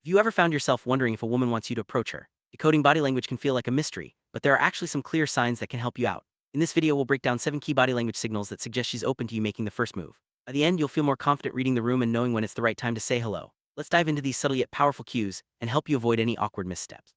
Have you ever found yourself wondering if a woman wants you to approach her? Decoding body language can feel like a mystery, but there are actually some clear signs that can help you out. In this video, we'll break down 7 key body language signals that suggest she's open to you making the first move. By the end, you'll feel more confident reading the room and knowing when it's the right time to say hello. Let's dive into these subtle yet powerful cues and help you avoid any awkward missteps.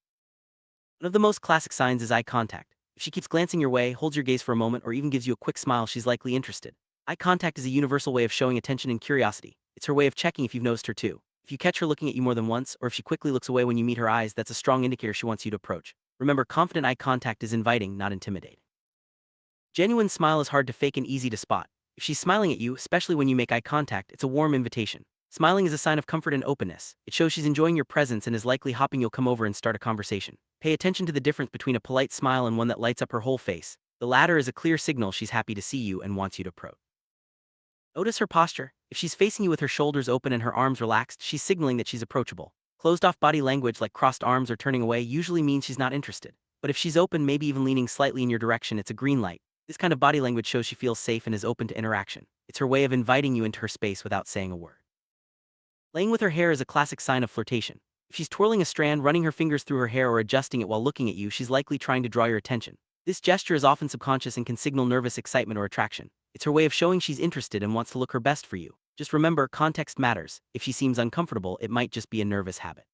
One of the most classic signs is eye contact. If she keeps glancing your way, holds your gaze for a moment, or even gives you a quick smile, she's likely interested. Eye contact is a universal way of showing attention and curiosity. It's her way of checking if you've noticed her too. If you catch her looking at you more than once, or if she quickly looks away when you meet her eyes, that's a strong indicator she wants you to approach. Remember, confident eye contact is inviting, not intimidating. Genuine smile is hard to fake and easy to spot. If she's smiling at you, especially when you make eye contact, it's a warm invitation. Smiling is a sign of comfort and openness. It shows she's enjoying your presence and is likely hoping you'll come over and start a conversation. Pay attention to the difference between a polite smile and one that lights up her whole face. The latter is a clear signal she's happy to see you and wants you to approach. Notice her posture. If she's facing you with her shoulders open and her arms relaxed, she's signaling that she's approachable. Closed-off body language like crossed arms or turning away usually means she's not interested. But if she's open, maybe even leaning slightly in your direction, it's a green light. This kind of body language shows she feels safe and is open to interaction. It's her way of inviting you into her space without saying a word. Playing with her hair is a classic sign of flirtation. If she's twirling a strand, running her fingers through her hair, or adjusting it while looking at you, she's likely trying to draw your attention. This gesture is often subconscious and can signal nervous excitement or attraction. It's her way of showing she's interested and wants to look her best for you. Just remember, context matters. If she seems uncomfortable, it might just be a nervous habit.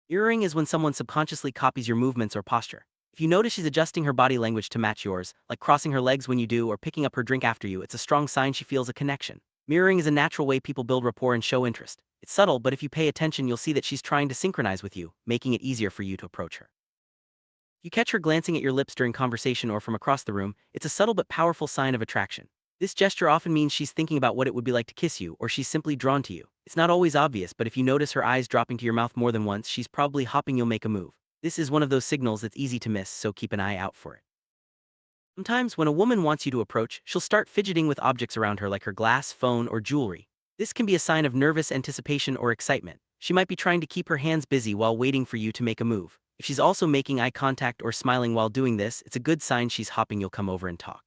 Mirroring is when someone subconsciously copies your movements or posture. If you notice she's adjusting her body language to match yours, like crossing her legs when you do or picking up her drink after you, it's a strong sign she feels a connection. Mirroring is a natural way people build rapport and show interest. It's subtle, but if you pay attention, you'll see that she's trying to synchronize with you, making it easier for you to approach her. If you catch her glancing at your lips during conversation or from across the room, it's a subtle but powerful sign of attraction. This gesture often means she's thinking about what it would be like to kiss you, or she's simply drawn to you. It's not always obvious, but if you notice her eyes dropping to your mouth more than once, she's probably hoping you'll make a move. This is one of those signals that's easy to miss, so keep an eye out for it. Sometimes, when a woman wants you to approach, she'll start fidgeting with objects around her like her glass, phone, or jewelry. This can be a sign of nervous anticipation or excitement. She might be trying to keep her hands busy while waiting for you to make a move. If she's also making eye contact or smiling while doing this, it's a good sign she's hoping you'll come over and talk.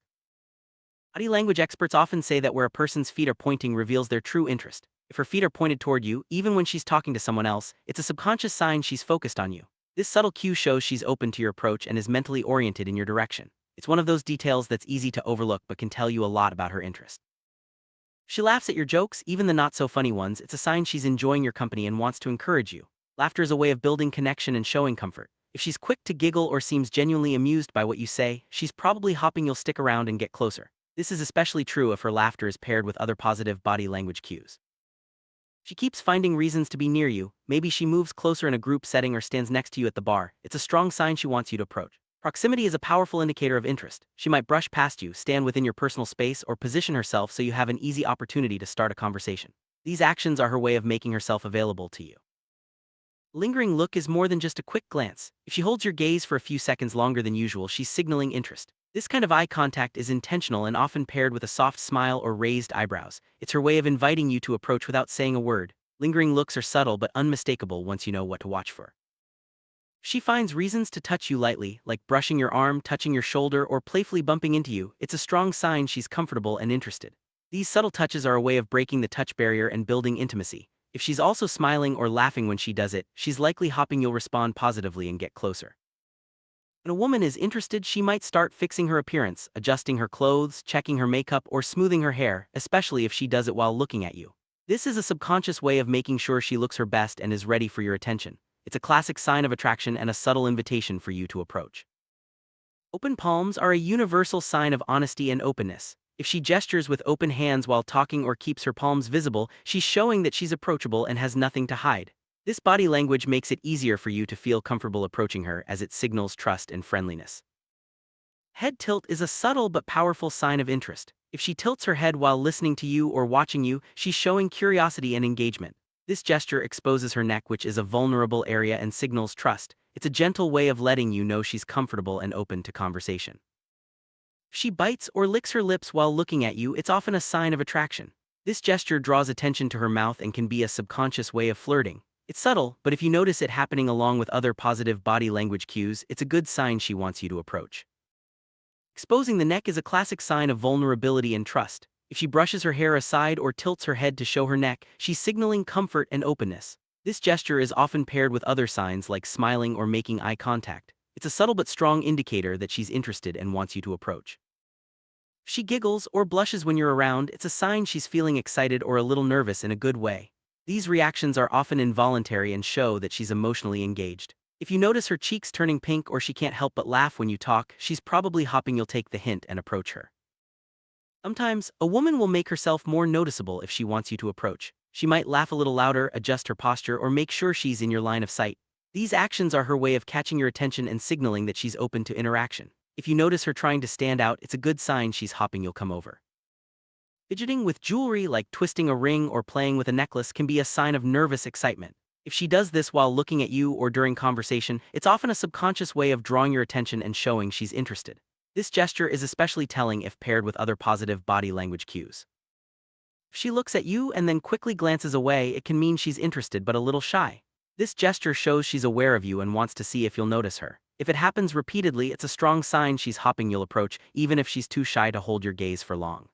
Body language experts often say that where a person's feet are pointing reveals their true interest. If her feet are pointed toward you, even when she's talking to someone else, it's a subconscious sign she's focused on you. This subtle cue shows she's open to your approach and is mentally oriented in your direction. It's one of those details that's easy to overlook but can tell you a lot about her interest. If she laughs at your jokes, even the not-so-funny ones, it's a sign she's enjoying your company and wants to encourage you. Laughter is a way of building connection and showing comfort. If she's quick to giggle or seems genuinely amused by what you say, she's probably hoping you'll stick around and get closer. This is especially true if her laughter is paired with other positive body language cues. She keeps finding reasons to be near you. Maybe she moves closer in a group setting or stands next to you at the bar. It's a strong sign she wants you to approach. Proximity is a powerful indicator of interest. She might brush past you, stand within your personal space, or position herself so you have an easy opportunity to start a conversation. These actions are her way of making herself available to you. Lingering look is more than just a quick glance. If she holds your gaze for a few seconds longer than usual, she's signaling interest. This kind of eye contact is intentional and often paired with a soft smile or raised eyebrows. It's her way of inviting you to approach without saying a word. Lingering looks are subtle but unmistakable once you know what to watch for. If she finds reasons to touch you lightly, like brushing your arm, touching your shoulder, or playfully bumping into you, it's a strong sign she's comfortable and interested. These subtle touches are a way of breaking the touch barrier and building intimacy. If she's also smiling or laughing when she does it, she's likely hoping you'll respond positively and get closer. When a woman is interested, she might start fixing her appearance, adjusting her clothes, checking her makeup, or smoothing her hair, especially if she does it while looking at you. This is a subconscious way of making sure she looks her best and is ready for your attention. It's a classic sign of attraction and a subtle invitation for you to approach. Open palms are a universal sign of honesty and openness. If she gestures with open hands while talking or keeps her palms visible, she's showing that she's approachable and has nothing to hide. This body language makes it easier for you to feel comfortable approaching her as it signals trust and friendliness. Head tilt is a subtle but powerful sign of interest. If she tilts her head while listening to you or watching you, she's showing curiosity and engagement. This gesture exposes her neck, which is a vulnerable area, and signals trust. It's a gentle way of letting you know she's comfortable and open to conversation. If she bites or licks her lips while looking at you, it's often a sign of attraction. This gesture draws attention to her mouth and can be a subconscious way of flirting. It's subtle, but if you notice it happening along with other positive body language cues, it's a good sign she wants you to approach. Exposing the neck is a classic sign of vulnerability and trust. If she brushes her hair aside or tilts her head to show her neck, she's signaling comfort and openness. This gesture is often paired with other signs like smiling or making eye contact. It's a subtle but strong indicator that she's interested and wants you to approach. If she giggles or blushes when you're around, it's a sign she's feeling excited or a little nervous in a good way. These reactions are often involuntary and show that she's emotionally engaged. If you notice her cheeks turning pink or she can't help but laugh when you talk, she's probably hoping you'll take the hint and approach her. Sometimes, a woman will make herself more noticeable if she wants you to approach. She might laugh a little louder, adjust her posture, or make sure she's in your line of sight. These actions are her way of catching your attention and signaling that she's open to interaction. If you notice her trying to stand out, it's a good sign she's hoping you'll come over. Fidgeting with jewelry like twisting a ring or playing with a necklace can be a sign of nervous excitement. If she does this while looking at you or during conversation, it's often a subconscious way of drawing your attention and showing she's interested. This gesture is especially telling if paired with other positive body language cues. If she looks at you and then quickly glances away, it can mean she's interested but a little shy. This gesture shows she's aware of you and wants to see if you'll notice her. If it happens repeatedly, it's a strong sign she's hoping you'll approach, even if she's too shy to hold your gaze for long.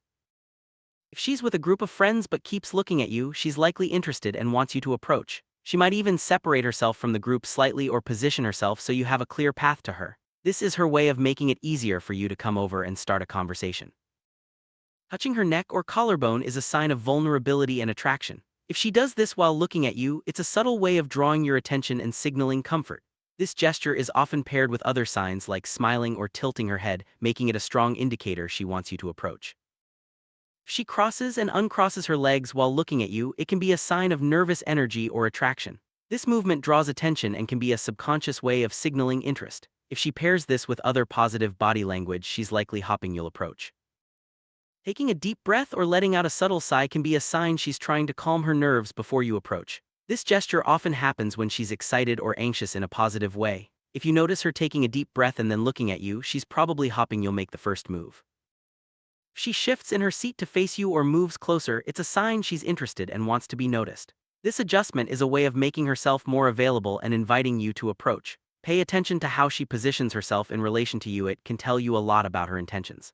If she's with a group of friends but keeps looking at you, she's likely interested and wants you to approach. She might even separate herself from the group slightly or position herself so you have a clear path to her. This is her way of making it easier for you to come over and start a conversation. Touching her neck or collarbone is a sign of vulnerability and attraction. If she does this while looking at you, it's a subtle way of drawing your attention and signaling comfort. This gesture is often paired with other signs like smiling or tilting her head, making it a strong indicator she wants you to approach. If she crosses and uncrosses her legs while looking at you, it can be a sign of nervous energy or attraction. This movement draws attention and can be a subconscious way of signaling interest. If she pairs this with other positive body language, she's likely hoping you'll approach. Taking a deep breath or letting out a subtle sigh can be a sign she's trying to calm her nerves before you approach. This gesture often happens when she's excited or anxious in a positive way. If you notice her taking a deep breath and then looking at you, she's probably hoping you'll make the first move. If she shifts in her seat to face you or moves closer, it's a sign she's interested and wants to be noticed. This adjustment is a way of making herself more available and inviting you to approach. Pay attention to how she positions herself in relation to you. It can tell you a lot about her intentions.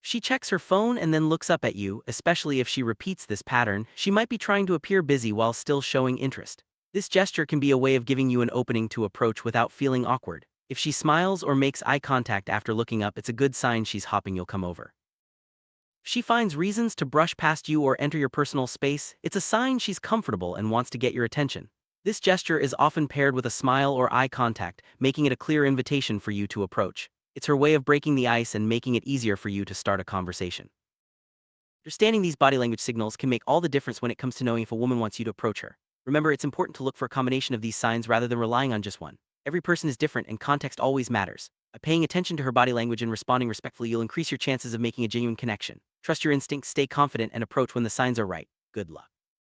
If she checks her phone and then looks up at you, especially if she repeats this pattern, she might be trying to appear busy while still showing interest. This gesture can be a way of giving you an opening to approach without feeling awkward. If she smiles or makes eye contact after looking up, it's a good sign she's hoping you'll come over. If she finds reasons to brush past you or enter your personal space, it's a sign she's comfortable and wants to get your attention. This gesture is often paired with a smile or eye contact, making it a clear invitation for you to approach. It's her way of breaking the ice and making it easier for you to start a conversation. Understanding these body language signals can make all the difference when it comes to knowing if a woman wants you to approach her. Remember, it's important to look for a combination of these signs rather than relying on just one. Every person is different and context always matters. By paying attention to her body language and responding respectfully, you'll increase your chances of making a genuine connection. Trust your instincts, stay confident, and approach when the signs are right. Good luck.